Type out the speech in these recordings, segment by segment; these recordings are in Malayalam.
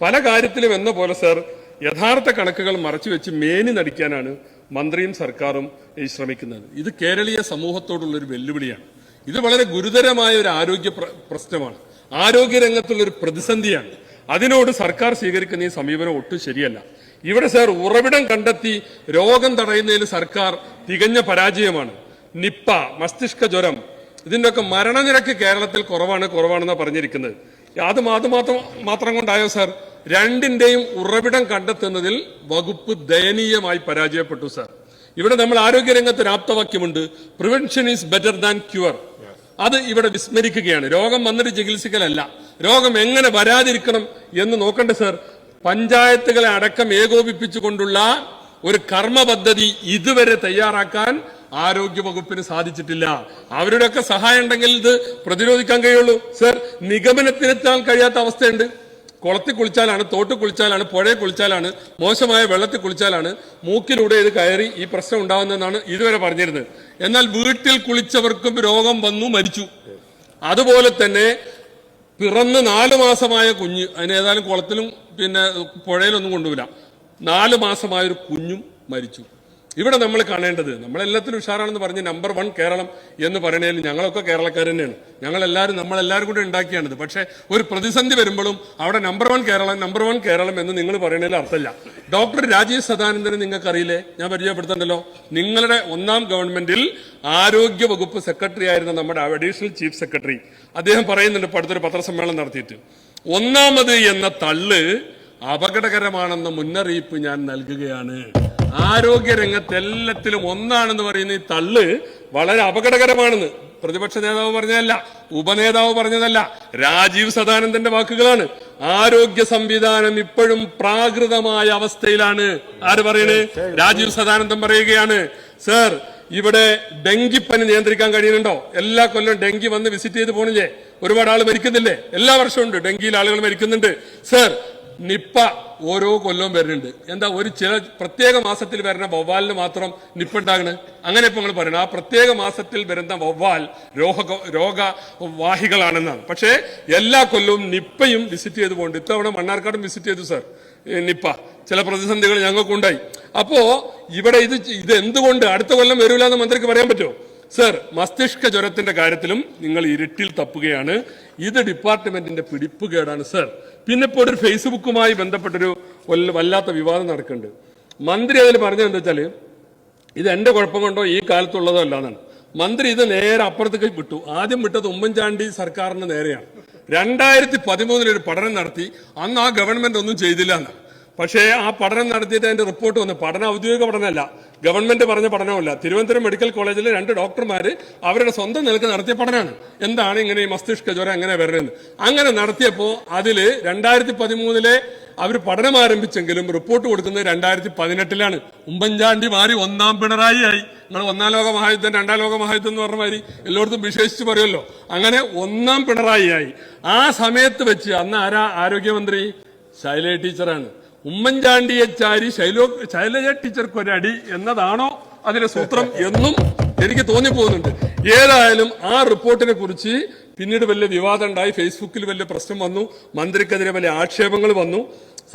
പല കാര്യത്തിലും എന്ന പോലെ സർ യഥാർത്ഥ കണക്കുകൾ മറച്ചുവെച്ച് മേനി നടിക്കാനാണ് മന്ത്രിയും സർക്കാരും ശ്രമിക്കുന്നത്. ഇത് കേരളീയ സമൂഹത്തോടുള്ളൊരു വെല്ലുവിളിയാണ്. ഇത് വളരെ ഗുരുതരമായ ഒരു ആരോഗ്യ പ്രശ്നമാണ്. ആരോഗ്യരംഗത്തുള്ളൊരു പ്രതിസന്ധിയാണ്. അതിനോട് സർക്കാർ സ്വീകരിക്കുന്ന ഈ സമീപനം ഒട്ടും ശരിയല്ല. ഇവിടെ സർ ഉറവിടം കണ്ടെത്തി രോഗം തടയുന്നതിൽ സർക്കാർ തികഞ്ഞ പരാജയമാണ്. നിപ്പ, മസ്തിഷ്ക ജ്വരം, ഇതിന്റെയൊക്കെ മരണനിരക്ക് കേരളത്തിൽ കുറവാണെന്നാണ് പറഞ്ഞിരിക്കുന്നത്. അത് മാത്രം കൊണ്ടായോ സർ? രണ്ടിന്റെയും ഉറവിടം കണ്ടെത്തുന്നതിൽ വകുപ്പ് ദയനീയമായി പരാജയപ്പെട്ടു സർ. ഇവിടെ നമ്മൾ ആരോഗ്യരംഗത്ത് ഒരു ആപ്തവാക്യമുണ്ട്, prevention is better than cure. അത് ഇവിടെ വിസ്മരിക്കുകയാണ്. രോഗം വന്നിട്ട് ചികിത്സിക്കലല്ല, രോഗം എങ്ങനെ വരാതിരിക്കണം എന്ന് നോക്കണ്ടേ സർ? പഞ്ചായത്തുകളെ അടക്കം ഏകോപിപ്പിച്ചുകൊണ്ടുള്ള ഒരു കർമ്മ പദ്ധതി ഇതുവരെ തയ്യാറാക്കാൻ ആരോഗ്യ വകുപ്പിന് സാധിച്ചിട്ടില്ല. അവരുടെയൊക്കെ സഹായം ഉണ്ടെങ്കിൽ ഇത് പ്രതിരോധിക്കാൻ കഴിയുള്ളൂ സർ. നിഗമനത്തിനെത്താൻ കഴിയാത്ത അവസ്ഥയുണ്ട്. കുളത്തിൽ കുളിച്ചാലാണ്, തോട്ടിൽ കുളിച്ചാലാണ്, പുഴയിൽ കുളിച്ചാലാണ്, മോശമായ വെള്ളത്തിൽ കുളിച്ചാലാണ് മൂക്കിലൂടെ ഇത് കയറി ഈ പ്രശ്നം ഉണ്ടാകുന്നതെന്നാണ് ഇതുവരെ പറഞ്ഞിരുന്നത്. എന്നാൽ വീട്ടിൽ കുളിച്ചവർക്കും രോഗം വന്നു മരിച്ചു. അതുപോലെ തന്നെ പിറന്ന് 4 മാസമായ കുഞ്ഞ്, അതിന് ഏതായാലും കുളത്തിലും പിന്നെ പുഴയിലൊന്നും കൊണ്ടുപോയില്ല, 4 മാസമായൊരു കുഞ്ഞും മരിച്ചു. ഇവിടെ നമ്മൾ കാണേണ്ടത്, നമ്മളെല്ലാത്തിനും ഉഷാറാണെന്ന് പറഞ്ഞ് നമ്പർ 1 കേരളം എന്ന് പറയുന്നതിൽ ഞങ്ങളൊക്കെ കേരളക്കാർ തന്നെയാണ്. നമ്മളെല്ലാവരും കൂടെ ഉണ്ടാക്കിയാണിത്. പക്ഷേ ഒരു പ്രതിസന്ധി വരുമ്പോഴും അവിടെ നമ്പർ 1 കേരളം എന്ന് നിങ്ങൾ പറയുന്നതിൽ അർത്ഥമില്ല. ഡോക്ടർ രാജീവ് സദാനന്ദനെ നിങ്ങൾക്കറിയില്ലേ? ഞാൻ പരിചയപ്പെടുത്തണ്ടല്ലോ. നിങ്ങളുടെ 1ാം ഗവൺമെന്റിൽ ആരോഗ്യ വകുപ്പ് സെക്രട്ടറി ആയിരുന്ന നമ്മുടെ അഡീഷണൽ ചീഫ് സെക്രട്ടറി അദ്ദേഹം പറയുന്നുണ്ട്, ഇപ്പോൾ അടുത്തൊരു പത്രസമ്മേളനം നടത്തിയിട്ട്, 1ാമത് എന്ന തള്ള് അപകടകരമാണെന്ന മുന്നറിയിപ്പ് ഞാൻ നൽകുകയാണ്. ആരോഗ്യരംഗത്ത് എല്ലാത്തിലും 1 പറയുന്ന ഈ തള്ള് വളരെ അപകടകരമാണെന്ന് പ്രതിപക്ഷ നേതാവ് പറഞ്ഞതല്ല, ഉപനേതാവ് പറഞ്ഞതല്ല, രാജീവ് സദാനന്ദന്റെ വാക്കുകളാണ്. ആരോഗ്യ സംവിധാനം ഇപ്പോഴും പ്രാകൃതമായ അവസ്ഥയിലാണ്. ആര് പറയണേ? രാജീവ് സദാനന്ദൻ പറയുകയാണ്. സർ, ഇവിടെ ഡെങ്കിപ്പനി നിയന്ത്രിക്കാൻ കഴിയുന്നുണ്ടോ? എല്ലാ കൊല്ലം ഡെങ്കി വന്ന് വിസിറ്റ് ചെയ്ത് പോണില്ലേ? ഒരുപാട് ആൾ മരിക്കുന്നില്ലേ? എല്ലാ വർഷവും ഉണ്ട്, ഡെങ്കിയിൽ ആളുകൾ മരിക്കുന്നുണ്ട്. സർ, നിപ്പ ഓരോ കൊല്ലവും വരുന്നുണ്ട്. എന്താ, ചില പ്രത്യേക മാസത്തിൽ വരുന്ന വവ്വാലിന് മാത്രം നിപ്പ ഉണ്ടാകണ്? അങ്ങനെ ഇപ്പൊ നിങ്ങൾ പറയണം, ആ പ്രത്യേക മാസത്തിൽ വരുന്ന വവ്വാൽ രോഗവാഹികളാണെന്നാണ്. പക്ഷേ എല്ലാ കൊല്ലവും നിപ്പയും വിസിറ്റ് ചെയ്ത് പോകുന്നുണ്ട്. ഇത്തവണ മണ്ണാർക്കാടും വിസിറ്റ് ചെയ്തു സർ നിപ്പ. ചില പ്രതിസന്ധികൾ ഞങ്ങൾക്കുണ്ടായി. അപ്പോ ഇവിടെ ഇത് എന്തുകൊണ്ട് അടുത്ത കൊല്ലം വരൂല എന്ന് മന്ത്രിക്ക് പറയാൻ പറ്റുമോ? സർ, മസ്തിഷ്ക ജ്വരത്തിന്റെ കാര്യത്തിലും നിങ്ങൾ ഇരുട്ടിൽ തപ്പുകയാണ്. ഇത് ഡിപ്പാർട്ട്മെന്റിന്റെ പിടിപ്പുകേടാണ് സർ. പിന്നെ ഇപ്പോൾ ഒരു ഫേസ്ബുക്കുമായി ബന്ധപ്പെട്ടൊരു വല്ലാത്ത വിവാദം നടക്കുന്നുണ്ട്. മന്ത്രി അതിൽ പറഞ്ഞത് എന്താ വെച്ചാല്, ഇത് എന്റെ കുഴപ്പം കൊണ്ടോ ഈ കാലത്തുള്ളതോ അല്ലാന്നാണ്. മന്ത്രി ഇത് നേരെ അപ്പുറത്തേക്ക് വിട്ടു. ആദ്യം വിട്ടത് ഉമ്മൻചാണ്ടി സർക്കാരിന് നേരെയാണ്. 2013 ഒരു പഠനം നടത്തി, അന്ന് ആ ഗവൺമെന്റ് ഒന്നും ചെയ്തില്ല എന്നാണ്. പക്ഷേ ആ പഠനം നടത്തിയിട്ട് അതിന്റെ റിപ്പോർട്ട് വന്നു. പഠനം ഔദ്യോഗിക പഠനമല്ല, ഗവൺമെന്റ് പറഞ്ഞ പഠനമല്ല. തിരുവനന്തപുരം മെഡിക്കൽ കോളേജിലെ 2 ഡോക്ടർമാര് അവരുടെ സ്വന്തം നിലക്ക് നടത്തിയ പഠനമാണ്. എന്താണ് ഇങ്ങനെ ഈ മസ്തിഷ്ക ജ്വരം എങ്ങനെ വരുന്നത്? അങ്ങനെ നടത്തിയപ്പോ അതില് 2013 അവർ പഠനം ആരംഭിച്ചെങ്കിലും റിപ്പോർട്ട് കൊടുക്കുന്നത് 2018 ഉമ്മൻചാണ്ടി മാറി 1ാം പിണറായി ആയി. നിങ്ങൾ 1ാം ലോക മഹായുദ്ധം 2ാം ലോക മഹായുദ്ധം എന്ന് പറഞ്ഞ മാതിരി എല്ലായിടത്തും വിശേഷിച്ച് പറയുമല്ലോ. അങ്ങനെ 1ാം പിണറായി ആയി. ആ സമയത്ത് വെച്ച് അന്ന് ആരാ ആരോഗ്യമന്ത്രി? ശൈലജ ടീച്ചറാണ്. ഉമ്മൻചാണ്ടിയെ ചാരി ശൈലജ ടീച്ചർക്കൊരടി എന്നതാണോ അതിന്റെ സൂത്രം എന്നും എനിക്ക് തോന്നിപ്പോകുന്നുണ്ട്. ഏതായാലും ആ റിപ്പോർട്ടിനെ കുറിച്ച് പിന്നീട് വലിയ വിവാദം ഉണ്ടായി, ഫേസ്ബുക്കിൽ വലിയ പ്രശ്നം വന്നു, മന്ത്രിക്കെതിരെ വലിയ ആക്ഷേപങ്ങൾ വന്നു.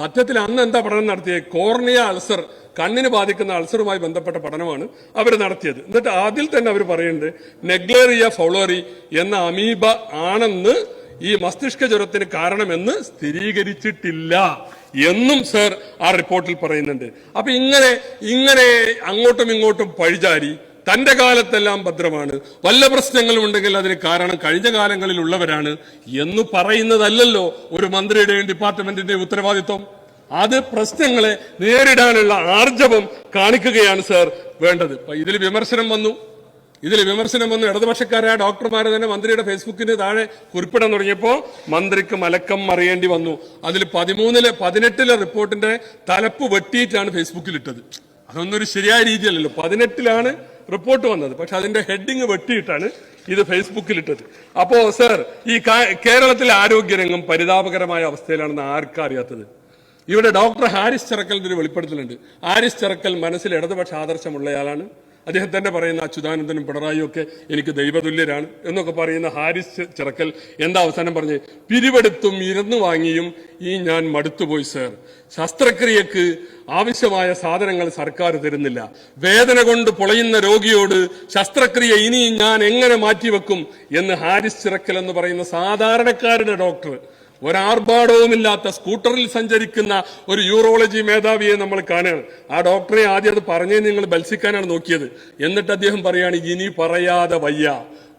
സത്യത്തിൽ അന്ന് എന്താ പഠനം നടത്തിയത്? കോർണിയ അൾസർ, കണ്ണിന് ബാധിക്കുന്ന അൾസറുമായി ബന്ധപ്പെട്ട പഠനമാണ് അവർ നടത്തിയത്. എന്നിട്ട് അതിൽ തന്നെ അവർ പറയുന്നുണ്ട്, നെഗ്ലേറിയ ഫൗളറി എന്ന അമീബ ആണെന്ന് ഈ മസ്തിഷ്ക ജ്വരത്തിന് കാരണമെന്ന് സ്ഥിരീകരിച്ചിട്ടില്ല എന്നും സർ ആ റിപ്പോർട്ടിൽ പറയുന്നുണ്ട്. അപ്പൊ ഇങ്ങനെ അങ്ങോട്ടും ഇങ്ങോട്ടും പഴിചാരി തന്റെ കാലത്തെല്ലാം ഭദ്രമാണ്, വല്ല പ്രശ്നങ്ങളും ഉണ്ടെങ്കിൽ അതിന് കാരണം കഴിഞ്ഞ കാലങ്ങളിലുള്ളവരാണ് എന്ന് പറയുന്നതല്ലല്ലോ ഒരു മന്ത്രിയുടെയും ഡിപ്പാർട്ട്മെന്റിന്റെയും ഉത്തരവാദിത്വം. അത് പ്രശ്നങ്ങളെ നേരിടാനുള്ള ആർജവം കാണിക്കുകയാണ് സർ വേണ്ടത്. ഇതിൽ വിമർശനം വന്നു. ഇടതുപക്ഷക്കാരായ ഡോക്ടർമാരെ തന്നെ മന്ത്രിയുടെ ഫേസ്ബുക്കിന് താഴെ കുറിപ്പിടാൻ തുടങ്ങിയപ്പോൾ മന്ത്രിക്ക് മലക്കം മറിയേണ്ടി വന്നു. അതിൽ 18 റിപ്പോർട്ടിന്റെ തലപ്പ് വെട്ടിയിട്ടാണ് ഫേസ്ബുക്കിൽ ഇട്ടത്. അതൊന്നും ഒരു ശരിയായ രീതിയല്ലല്ലോ. 18 റിപ്പോർട്ട് വന്നത്, പക്ഷെ അതിന്റെ ഹെഡിങ് വെട്ടിയിട്ടാണ് ഇത് ഫേസ്ബുക്കിൽ ഇട്ടത്. അപ്പോ സർ, ഈ കേരളത്തിലെ ആരോഗ്യരംഗം പരിതാപകരമായ അവസ്ഥയിലാണെന്ന് ആർക്കാ അറിയാത്തത്? ഇവിടെ ഡോക്ടർ ഹാരിസ് ചെറക്കലിന്റെ ഒരു വെളിപ്പെടുത്തലുണ്ട്. ഹാരിസ് ചെറക്കൽ മനസ്സിൽ ഇടതുപക്ഷ ആദർശമുള്ളയാളാണ്. അദ്ദേഹം തന്നെ പറയുന്ന അച്യുതാനന്ദനും പിണറായിയും ഒക്കെ എനിക്ക് ദൈവതുല്യരാണ് എന്നൊക്കെ പറയുന്ന ഹാരിസ് ചിറക്കൽ എന്താ അവസാനം പറഞ്ഞ്, പിരിവെടുത്തും ഇരുന്നു വാങ്ങിയും ഞാൻ മടുത്തുപോയി സർ. ശസ്ത്രക്രിയക്ക് ആവശ്യമായ സാധനങ്ങൾ സർക്കാർ തരുന്നില്ല. വേദന കൊണ്ട് പൊളയുന്ന രോഗിയോട് ശസ്ത്രക്രിയ ഇനിയും ഞാൻ എങ്ങനെ മാറ്റിവെക്കും എന്ന് ഹാരിസ് ചിറക്കൽ എന്ന് പറയുന്ന സാധാരണക്കാരുടെ ഡോക്ടർ, ഒരാർഭാടവുമില്ലാത്ത സ്കൂട്ടറിൽ സഞ്ചരിക്കുന്ന ഒരു യൂറോളജി മേധാവിയെ നമ്മൾ കാണുകയാണ്. ആ ഡോക്ടറെ ആദ്യം അത് പറഞ്ഞേ നിങ്ങൾ ബത്സിക്കാനാണ് നോക്കിയത്. എന്നിട്ട് അദ്ദേഹം പറയാണ്, ഇനി പറയാതെ വയ്യ,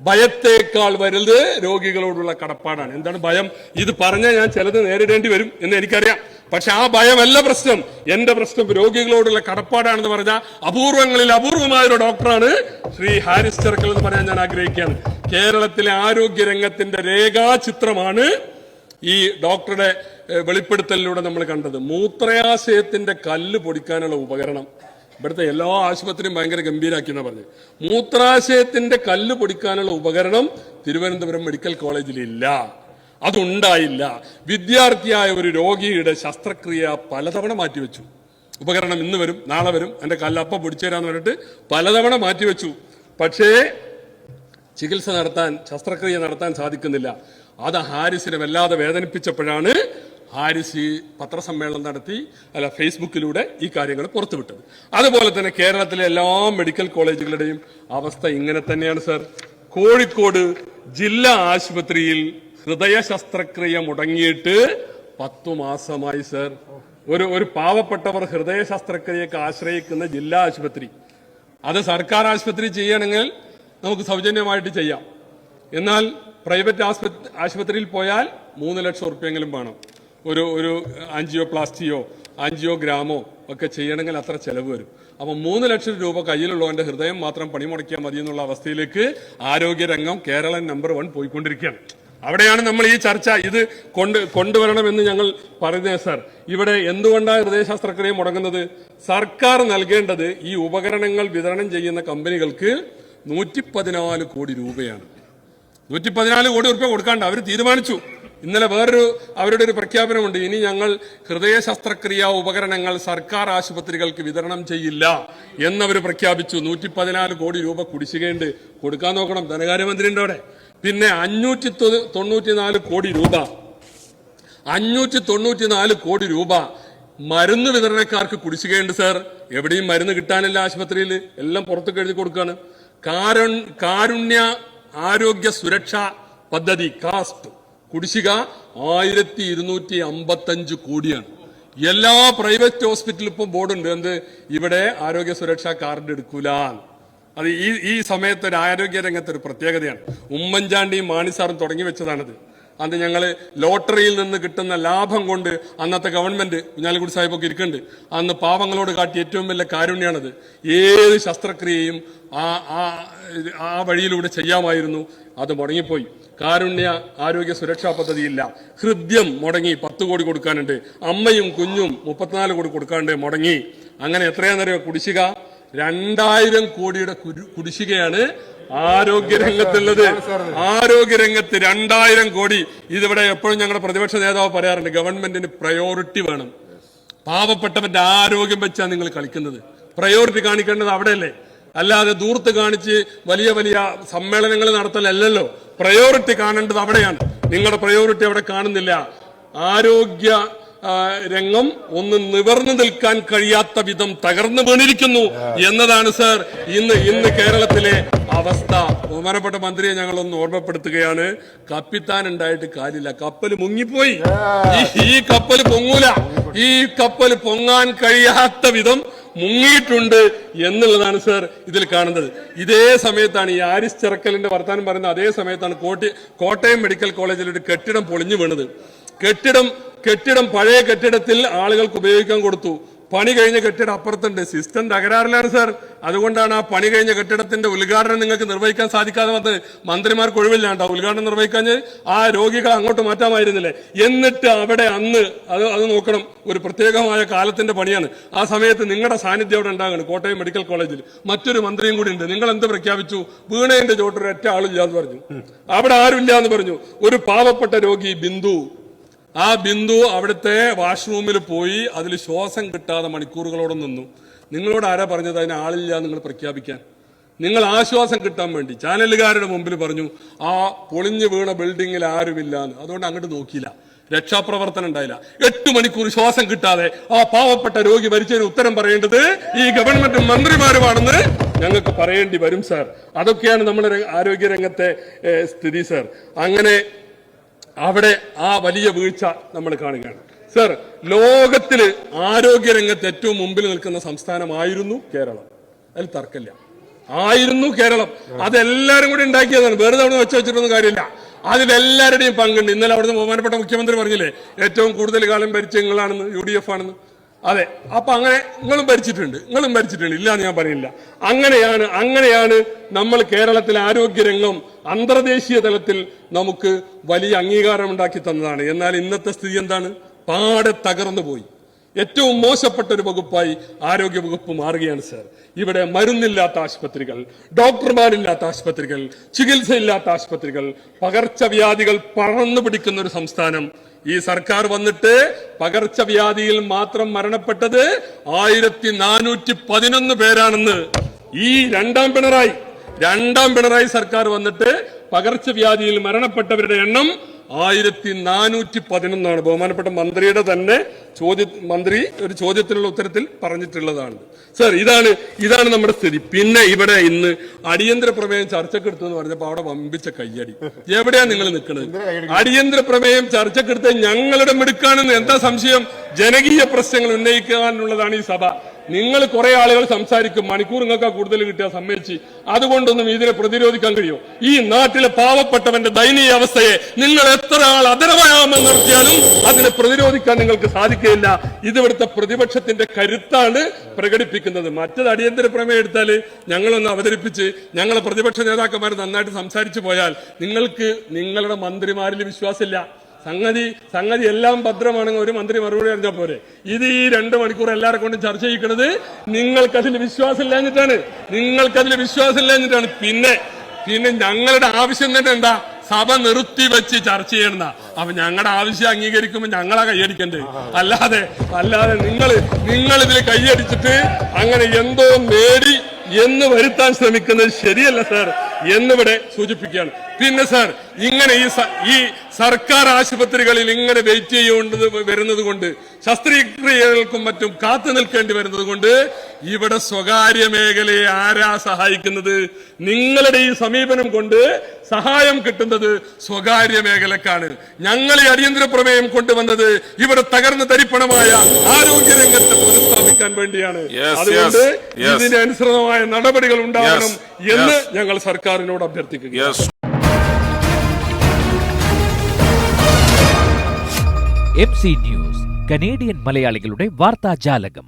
ഭയത്തേക്കാൾ വലുത് രോഗികളോടുള്ള കടപ്പാടാണ്. എന്താണ് ഭയം? ഇത് പറഞ്ഞാൽ ഞാൻ ചിലത് നേരിടേണ്ടി വരും എന്ന് എനിക്കറിയാം, പക്ഷെ ആ ഭയമല്ല പ്രശ്നം. എന്റെ പ്രശ്നം രോഗികളോടുള്ള കടപ്പാടാണെന്ന് പറഞ്ഞ അപൂർവങ്ങളിൽ അപൂർവമായ ഒരു ഡോക്ടറാണ് ശ്രീ ഹാരിസ് ചിറക്കൽ എന്ന് പറയാൻ ഞാൻ ആഗ്രഹിക്കുകയാണ്. കേരളത്തിലെ ആരോഗ്യരംഗത്തിന്റെ രേഖാചിത്രമാണ് ഈ ഡോക്ടറുടെ വെളിപ്പെടുത്തലിലൂടെ നമ്മൾ കണ്ടത്. മൂത്രയാശയത്തിന്റെ കല്ല് പൊടിക്കാനുള്ള ഉപകരണം ഇവിടുത്തെ എല്ലാ ആശുപത്രിയും ഭയങ്കര ഗംഭീരാക്കി എന്നാ പറഞ്ഞു. മൂത്രാശയത്തിന്റെ കല്ല് പൊടിക്കാനുള്ള ഉപകരണം തിരുവനന്തപുരം മെഡിക്കൽ കോളേജിൽ ഇല്ല, അതുണ്ടായില്ല. വിദ്യാർത്ഥിയായ ഒരു രോഗിയുടെ ശസ്ത്രക്രിയ പലതവണ മാറ്റിവെച്ചു. ഉപകരണം ഇന്ന് വരും, നാളെ വരും, എന്റെ കല്ല് അപ്പം പൊടിച്ചേരാന്ന് പറഞ്ഞിട്ട് പലതവണ മാറ്റിവെച്ചു. പക്ഷേ ചികിത്സ നടത്താൻ, ശസ്ത്രക്രിയ നടത്താൻ സാധിക്കുന്നില്ല. അത് ഹാരിസിനെ വല്ലാതെ വേദനിപ്പിച്ചപ്പോഴാണ് ഹാരിസ് പത്രസമ്മേളനം നടത്തി ഫേസ്ബുക്കിലൂടെ ഈ കാര്യങ്ങൾ പുറത്തുവിട്ടത്. അതുപോലെ തന്നെ കേരളത്തിലെ എല്ലാ മെഡിക്കൽ കോളേജുകളുടെയും അവസ്ഥ ഇങ്ങനെ തന്നെയാണ് സർ. കോഴിക്കോട് ജില്ലാ ആശുപത്രിയിൽ ഹൃദയ ശസ്ത്രക്രിയ മുടങ്ങിയിട്ട് 10 മാസമായി സർ. ഒരു പാവപ്പെട്ടവർ ഹൃദയ ശസ്ത്രക്രിയക്ക് ആശ്രയിക്കുന്ന ജില്ലാ ആശുപത്രി, അത് സർക്കാർ ആശുപത്രി ചെയ്യണമെങ്കിൽ നമുക്ക് സൗജന്യമായിട്ട് ചെയ്യാം. എന്നാൽ പ്രൈവറ്റ് ആശുപത്രിയിൽ പോയാൽ 3 ലക്ഷം ഉറുപ്പ്യെങ്കിലും വേണം. ഒരു ആൻജിയോപ്ലാസ്റ്റിയോ ആൻജിയോഗ്രാമോ ഒക്കെ ചെയ്യണമെങ്കിൽ അത്ര ചെലവ് വരും. അപ്പൊ 3 ലക്ഷം രൂപ കയ്യിലുള്ളവന്റെ ഹൃദയം മാത്രം പണിമുടക്കിയാൽ മതി എന്നുള്ള അവസ്ഥയിലേക്ക് ആരോഗ്യരംഗം കേരളം നമ്പർ 1 പോയിക്കൊണ്ടിരിക്കുകയാണ്. അവിടെയാണ് നമ്മൾ ഈ ചർച്ച ഇത് കൊണ്ടുവരണമെന്ന് ഞങ്ങൾ പറയുന്നത് സർ. ഇവിടെ എന്തുകൊണ്ടാണ് ഹൃദയ ശസ്ത്രക്രിയ മുടങ്ങുന്നത്? സർക്കാർ നൽകേണ്ടത് ഈ ഉപകരണങ്ങൾ വിതരണം ചെയ്യുന്ന കമ്പനികൾക്ക് 114 കോടി രൂപയാണ്. 114 കോടി രൂപ കൊടുക്കാണ്ട് അവർ തീരുമാനിച്ചു. ഇന്നലെ അവരുടെ ഒരു പ്രഖ്യാപനമുണ്ട്, ഇനി ഞങ്ങൾ ഹൃദയ ശസ്ത്രക്രിയ ഉപകരണങ്ങൾ സർക്കാർ ആശുപത്രികൾക്ക് വിതരണം ചെയ്യില്ല എന്നവർ പ്രഖ്യാപിച്ചു. 114 കോടി രൂപ കുടിശ്ശികയുണ്ട്, കൊടുക്കാൻ നോക്കണം. ധനകാര്യമന്ത്രിയുടെ അവിടെ പിന്നെ 594 കോടി രൂപ 594 കോടി രൂപ മരുന്ന് വിതരണക്കാർക്ക് കുടിശ്ശികയുണ്ട് സർ. എവിടെയും മരുന്ന് കിട്ടാനില്ല, ആശുപത്രിയിൽ എല്ലാം പുറത്തേക്ക് എഴുതി കൊടുക്കാണ്. കാരുണ്യ ആരോഗ്യ സുരക്ഷാ പദ്ധതി കാസ്റ്റ് കുടിശ്ശിക 1255 കോടിയാണ്. എല്ലാ പ്രൈവറ്റ് ഹോസ്പിറ്റലിൽ ഇപ്പം ബോർഡുണ്ട്, എന്ത് ഇവിടെ ആരോഗ്യ സുരക്ഷാ കാർഡ് എടുക്കൂല. അത് ഈ സമയത്ത് ഒരു ആരോഗ്യ രംഗത്ത് ഒരു പ്രത്യേകതയാണ്. ഉമ്മൻചാണ്ടിയും മാണിസാറും തുടങ്ങി വെച്ചതാണത്. അന്ന് ഞങ്ങള് ലോട്ടറിയിൽ നിന്ന് കിട്ടുന്ന ലാഭം കൊണ്ട് അന്നത്തെ ഗവൺമെന്റ്, കുഞ്ഞാലിക്കുടി സാഹിബൊക്കെ ഇരിക്കുന്നുണ്ട്, അന്ന് പാവങ്ങളോട് കാട്ടി ഏറ്റവും വലിയ കാരുണ്യാണത്. ഏത് ശസ്ത്രക്രിയയും ആ വഴിയിലൂടെ ചെയ്യാമായിരുന്നു. അത് മുടങ്ങിപ്പോയി. കാരുണ്യ ആരോഗ്യ സുരക്ഷാ പദ്ധതിയില്ല. ഹൃദ്യം മുടങ്ങി, 10 കോടി കൊടുക്കാനുണ്ട്. അമ്മയും കുഞ്ഞും 34 കോടി കൊടുക്കാനുണ്ട്, മുടങ്ങി. അങ്ങനെ എത്രയാണെന്നറിയോ കുടിശ്ശിക? 2000 കോടിയുടെ കുടിശ്ശികയാണ് ആരോഗ്യരംഗത്തുള്ളത്. ആരോഗ്യരംഗത്ത് 2000 കോടി. ഇതിവിടെ എപ്പോഴും ഞങ്ങളുടെ പ്രതിപക്ഷ നേതാവ് പറയാറുണ്ട്, ഗവൺമെന്റിന് പ്രയോറിറ്റി വേണം. പാവപ്പെട്ടവന്റെ ആരോഗ്യം വെച്ചാണ് നിങ്ങൾ കളിക്കുന്നത്. പ്രയോറിറ്റി കാണിക്കേണ്ടത് അവിടെയല്ലേ, അല്ലാതെ ദൂർത്ത് കാണിച്ച് വലിയ വലിയ സമ്മേളനങ്ങൾ നടത്തലല്ലോ. പ്രയോറിറ്റി കാണേണ്ടത് അവിടെയാണ്. നിങ്ങളുടെ പ്രയോറിറ്റി അവിടെ കാണുന്നില്ല. ആരോഗ്യ രംഗം ഒന്ന് നിവർന്നു നിൽക്കാൻ കഴിയാത്ത വിധം തകർന്നു വീണിരിക്കുന്നു എന്നതാണ് സർ ഇന്ന് കേരളത്തിലെ അവസ്ഥ. ബഹുമാനപ്പെട്ട മന്ത്രിയെ ഞങ്ങളൊന്ന് ഓർമ്മപ്പെടുത്തുകയാണ്, കപ്പിത്താൻ ഉണ്ടായിട്ട് കാര്യമില്ല, കപ്പൽ മുങ്ങിപ്പോയി. ഈ കപ്പൽ പൊങ്ങൂല. ഈ കപ്പൽ പൊങ്ങാൻ കഴിയാത്ത വിധം മുങ്ങിയിട്ടുണ്ട് എന്നുള്ളതാണ് സർ ഇതിൽ കാണുന്നത്. ഇതേ സമയത്താണ് ഈ ഹാരിസ് ചിറക്കലിന്റെ വർത്താനം പറയുന്നത്. അതേ സമയത്താണ് കോട്ടയം മെഡിക്കൽ കോളേജിൽ ഒരു കെട്ടിടം പൊളിഞ്ഞു വീണത്. കെട്ടിടം പഴയ കെട്ടിടത്തിൽ ആളുകൾക്ക് ഉപയോഗിക്കാൻ കൊടുത്തു. പണി കഴിഞ്ഞ കെട്ടിടം അപ്പുറത്തുണ്ട്. System തകരാറിലാണ് sir. അതുകൊണ്ടാണ് ആ പണി കഴിഞ്ഞ കെട്ടിടത്തിന്റെ ഉദ്ഘാടനം നിങ്ങൾക്ക് നിർവഹിക്കാൻ സാധിക്കാതെ വന്നത്. മന്ത്രിമാർക്ക് ഒഴിവില്ലാണ്ട് ഉദ്ഘാടനം നിർവഹിക്കാൻ ആ രോഗികളെ അങ്ങോട്ട് മാറ്റാമായിരുന്നില്ലേ? എന്നിട്ട് അവിടെ അന്ന് അത് നോക്കണം, ഒരു പ്രത്യേകമായ കാലത്തിന്റെ പണിയാണ്. ആ സമയത്ത് നിങ്ങളുടെ സാന്നിധ്യം അവിടെ ഉണ്ടാകണം. കോട്ടയം മെഡിക്കൽ കോളേജിൽ മറ്റൊരു മന്ത്രിയും കൂടി ഉണ്ട്. നിങ്ങൾ എന്ത് പ്രഖ്യാപിച്ചു? വീണേന്റെ ചോട്ടൊരു ഒറ്റ ആളില്ല എന്ന് പറഞ്ഞു. അവിടെ ആരുമില്ല എന്ന് പറഞ്ഞു. ഒരു പാവപ്പെട്ട രോഗി ബിന്ദു അവിടുത്തെ വാഷ്റൂമിൽ പോയി അതിൽ ശ്വാസം കിട്ടാതെ മണിക്കൂറുകളോടെ നിന്നു. നിങ്ങളോട് ആരാ പറഞ്ഞത് അതിന് ആളില്ല നിങ്ങൾ പ്രഖ്യാപിക്കാൻ? നിങ്ങൾ ആശ്വാസം കിട്ടാൻ വേണ്ടി ചാനലുകാരുടെ മുമ്പിൽ പറഞ്ഞു ആ പൊളിഞ്ഞു വീണ ബിൽഡിങ്ങിൽ ആരുമില്ല എന്ന്. അതുകൊണ്ട് അങ്ങോട്ട് നോക്കിയില്ല, രക്ഷാപ്രവർത്തനം ഉണ്ടായില്ല. 8 മണിക്കൂർ ശ്വാസം കിട്ടാതെ ആ പാവപ്പെട്ട രോഗി മരിച്ചതിന് ഉത്തരം പറയേണ്ടത് ഈ ഗവൺമെന്റ് മന്ത്രിമാരുമാണെന്ന് ഞങ്ങൾക്ക് പറയേണ്ടി വരും സാർ. അതൊക്കെയാണ് നമ്മുടെ ആരോഗ്യരംഗത്തെ സ്ഥിതി സാർ. അങ്ങനെ അവിടെ ആ വലിയ വീഴ്ച നമ്മൾ കാണുകയാണ് സാർ. ലോകത്തില് ആരോഗ്യരംഗത്ത് ഏറ്റവും മുമ്പിൽ നിൽക്കുന്ന സംസ്ഥാനമായിരുന്നു കേരളം, അതിൽ തർക്കമില്ല. ആയിരുന്നു കേരളം. അതെല്ലാരും കൂടി ഉണ്ടാക്കിയതാണ്, വെറുതെ അവിടെ വെച്ചിട്ടൊന്നും കാര്യമില്ല. അതിലെല്ലാവരുടെയും പങ്കുണ്ട്. ഇന്നലെ അവിടുന്ന് ബഹുമാനപ്പെട്ട മുഖ്യമന്ത്രി പറഞ്ഞില്ലേ ഏറ്റവും കൂടുതൽ കാലം ഭരിച്ച നിങ്ങളാണെന്ന്, UDF ആണെന്ന്. അതെ, അപ്പൊ അങ്ങനെ നിങ്ങളും ഭരിച്ചിട്ടുണ്ട് ഇല്ല എന്ന് ഞാൻ പറയില്ല. അങ്ങനെയാണ് നമ്മൾ കേരളത്തിലെ ആരോഗ്യരംഗം അന്തർദേശീയ തലത്തിൽ നമുക്ക് വലിയ അംഗീകാരം ഉണ്ടാക്കി തന്നതാണ്. എന്നാൽ ഇന്നത്തെ സ്ഥിതി എന്താണ്? പാടെ തകർന്നു പോയി. ഏറ്റവും മോശപ്പെട്ട ഒരു വകുപ്പായി ആരോഗ്യ വകുപ്പ് മാറുകയാണ് സാർ. ഇവിടെ മരുന്നില്ലാത്ത ആശുപത്രികൾ, ഡോക്ടർമാരില്ലാത്ത ആശുപത്രികൾ, ചികിത്സയില്ലാത്ത ആശുപത്രികൾ, പകർച്ചവ്യാധികൾ പടർന്നു പിടിക്കുന്ന ഒരു സംസ്ഥാനം. ഈ സർക്കാർ വന്നിട്ട് പകർച്ചവ്യാധിയിൽ മാത്രം മരണപ്പെട്ടത് 1411 പേരാണെന്ന് ഈ രണ്ടാം പിണറായി സർക്കാർ വന്നിട്ട് പകർച്ചവ്യാധിയിൽ മരണപ്പെട്ടവരുടെ എണ്ണം 1411. ബഹുമാനപ്പെട്ട മന്ത്രിയുടെ തന്നെ മന്ത്രി ഒരു ചോദ്യത്തിനുള്ള ഉത്തരത്തിൽ പറഞ്ഞിട്ടുള്ളതാണ് സർ. ഇതാണ് നമ്മുടെ സ്ഥിതി. പിന്നെ ഇവിടെ ഇന്ന് അടിയന്തര പ്രമേയം ചർച്ചക്കെടുത്തു എന്ന് പറഞ്ഞപ്പോ അവിടെ വമ്പിച്ച കയ്യടി. എവിടെയാ നിങ്ങൾ നിൽക്കുന്നത്? അടിയന്തര പ്രമേയം ചർച്ചക്കെടുത്ത് ഞങ്ങളുടെ മിടുക്കാണെന്ന് എന്താ സംശയം? ജനകീയ പ്രശ്നങ്ങൾ ഉന്നയിക്കാനുള്ളതാണ് ഈ സഭ. നിങ്ങൾ കുറെ ആളുകൾ സംസാരിക്കും, മണിക്കൂർ നിങ്ങൾക്ക് കൂടുതൽ കിട്ടിയാൽ സമ്മതിച്ച്. അതുകൊണ്ടൊന്നും ഇതിനെ പ്രതിരോധിക്കാൻ കഴിയും? ഈ നാട്ടിലെ പാവപ്പെട്ടവന്റെ ദയനീയ അവസ്ഥയെ നിങ്ങൾ എത്ര ആൾ അതരവയാമം നടത്തിയാലും അതിനെ പ്രതിരോധിക്കാൻ നിങ്ങൾക്ക് സാധിക്കില്ല. ഇതിവിടുത്തെ പ്രതിപക്ഷത്തിന്റെ കരുത്താണ് പ്രകടിപ്പിക്കുന്നത്. മറ്റത് അടിയന്തര പ്രമേയം എടുത്താല് ഞങ്ങളൊന്ന് അവതരിപ്പിച്ച് ഞങ്ങളെ പ്രതിപക്ഷ നേതാക്കന്മാർ നന്നായിട്ട് സംസാരിച്ചു പോയാൽ നിങ്ങൾക്ക് നിങ്ങളുടെ മന്ത്രിമാരിൽ വിശ്വാസമില്ല. സംഗതി എല്ലാം ഭദ്രമാണെങ്കിൽ ഒരു മന്ത്രി മറുപടി അറിഞ്ഞാൽ പോരെ. ഇത് ഈ 2 മണിക്കൂർ എല്ലാവരെ കൊണ്ടും ചർച്ച ചെയ്യിക്കുന്നത് നിങ്ങൾക്കതിൽ വിശ്വാസമില്ലാഞ്ഞിട്ടാണ്. പിന്നെ ഞങ്ങളുടെ ആവശ്യം തന്നെ എന്താ? സഭ നിർത്തി വെച്ച് ചർച്ച ചെയ്യണമെന്നാ. അപ്പൊ ഞങ്ങളുടെ ആവശ്യം അംഗീകരിക്കുമ്പോൾ ഞങ്ങളാ കൈയടിക്കണ്ടേ? അല്ലാതെ നിങ്ങൾ ഇതിൽ കൈയടിച്ചിട്ട് അങ്ങനെ എന്തോ നേടി എന്ന് വരുത്താൻ ശ്രമിക്കുന്നത് ശരിയല്ല സാർ എന്നിവിടെ സൂചിപ്പിക്കുകയാണ്. പിന്നെ സാർ, ഇങ്ങനെ ഈ സർക്കാർ ആശുപത്രികളിൽ ഇങ്ങനെ വെയിറ്റ് ചെയ്യേണ്ടത് വരുന്നത് കൊണ്ട്, ശസ്ത്രക്രിയകൾക്കും മറ്റും കാത്തു നിൽക്കേണ്ടി വരുന്നത് കൊണ്ട് ഇവിടെ സ്വകാര്യ മേഖലയെ ആരാ സഹായിക്കുന്നത്? നിങ്ങളുടെ ഈ സമീപനം കൊണ്ട് സഹായം കിട്ടുന്നത് സ്വകാര്യ മേഖലക്കാണ്. ഞങ്ങൾ ഈ അടിയന്തര പ്രമേയം കൊണ്ടുവന്നത് ഇവിടെ തകർന്ന് തരിപ്പണമായ ആരോഗ്യരംഗത്തെ പുനഃസ്ഥാപിക്കാൻ വേണ്ടിയാണ്. അതുകൊണ്ട് ഇതിന് അനുസൃതമായ നടപടികൾ ഉണ്ടാവണം എന്ന് ഞങ്ങൾ സർക്കാരിനോട് അഭ്യർത്ഥിക്കുകയാണ്. MC ന്യൂസ്, കനേഡിയൻ മലയാളികളുടെ വാർത്താജാലകം.